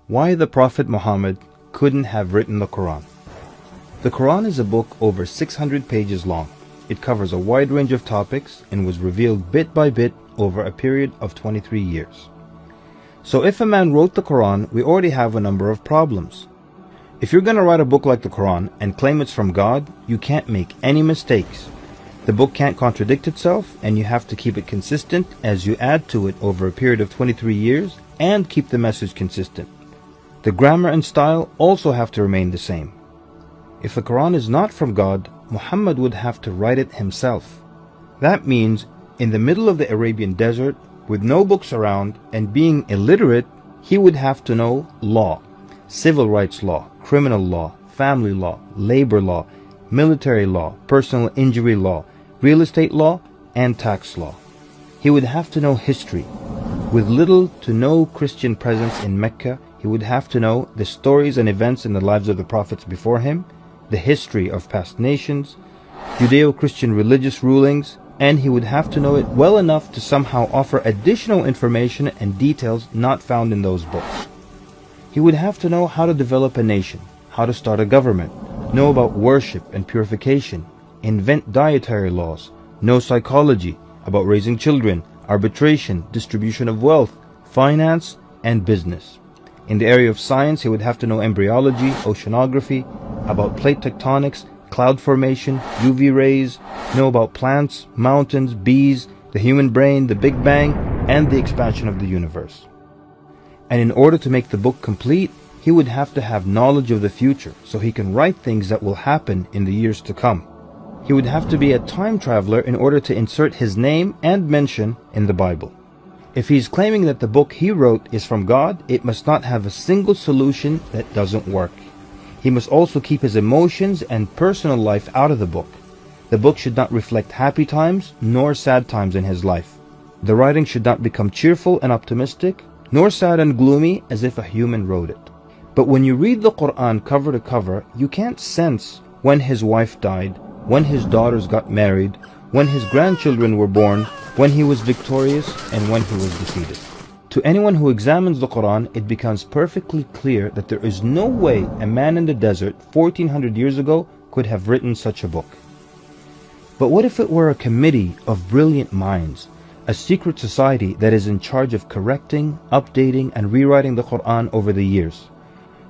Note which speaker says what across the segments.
Speaker 1: Why the Prophet Muhammad couldn't have written the Quran. The Quran is a book over 600 pages long. It covers a wide range of topics and was revealed bit by bit over a period of 23 years. So if a man wrote the Quran, we already have a number of problems. If you're going to write a book like the Quran and claim it's from God, you can't make any mistakes. The book can't contradict itself, and you have to keep it consistent as you add to it over a period of 23 years and keep the message consistent. The grammar and style also have to remain the same. If the Quran is not from God, Muhammad would have to write it himself. That means in the middle of the Arabian desert, with no books around and being illiterate, he would have to know law, civil rights law, criminal law, family law, labor law, military law, personal injury law, real estate law, and tax law. He would have to know history. With little to no Christian presence in Mecca, he would have to know the stories and events in the lives of the prophets before him, the history of past nations, Judeo-Christian religious rulings, and he would have to know it well enough to somehow offer additional information and details not found in those books. He would have to know how to develop a nation, how to start a government, know about worship and purification, invent dietary laws, know psychology, about raising children, arbitration, distribution of wealth, finance, and business. In the area of science, he would have to know embryology, oceanography, about plate tectonics, cloud formation, UV rays, know about plants, mountains, bees, the human brain, the Big Bang, and the expansion of the universe. And in order to make the book complete, he would have to have knowledge of the future so he can write things that will happen in the years to come. He would have to be a time traveler in order to insert his name and mention in the Bible. If he's claiming that the book he wrote is from God, it must not have a single solution that doesn't work. He must also keep his emotions and personal life out of the book. The book should not reflect happy times nor sad times in his life. The writing should not become cheerful and optimistic, nor sad and gloomy as if a human wrote it. But when you read the Quran cover to cover, you can't sense when his wife died, when his daughters got married, when his grandchildren were born, when he was victorious, and when he was defeated. To anyone who examines the Quran, it becomes perfectly clear that there is no way a man in the desert 1400 years ago could have written such a book. But what if it were a committee of brilliant minds, a secret society that is in charge of correcting, updating, and rewriting the Quran over the years?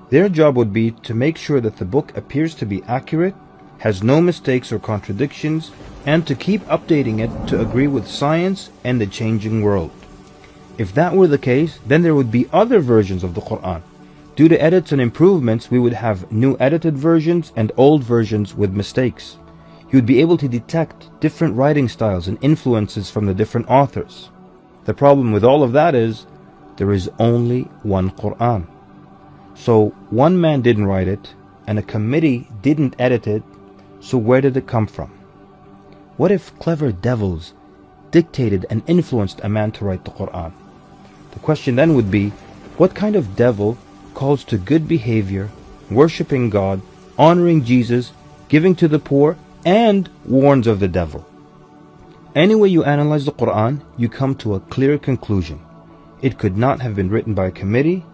Speaker 1: Their job would be to make sure that the book appears to be accurate, has no mistakes or contradictions, and to keep updating it to agree with science and the changing world. If that were the case, then there would be other versions of the Quran. Due to edits and improvements, we would have new edited versions and old versions with mistakes. You would be able to detect different writing styles and influences from the different authors. The problem with all of that is, there is only one Quran. So one man didn't write it, and a committee didn't edit it, so where did it come from? What if clever devils dictated and influenced a man to write the Quran? The question then would be, what kind of devil calls to good behavior, worshipping God, honoring Jesus, giving to the poor, and warns of the devil? Any way you analyze the Quran, you come to a clear conclusion. It could not have been written by a committee,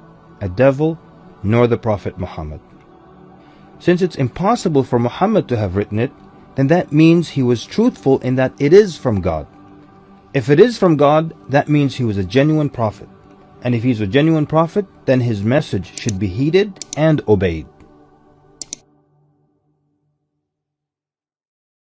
Speaker 1: a devil, nor the Prophet Muhammad. Since it's impossible for Muhammad to have written it, then that means he was truthful in that it is from God. If it is from God, that means he was a genuine prophet. And if he's a genuine prophet, then his message should be heeded and obeyed.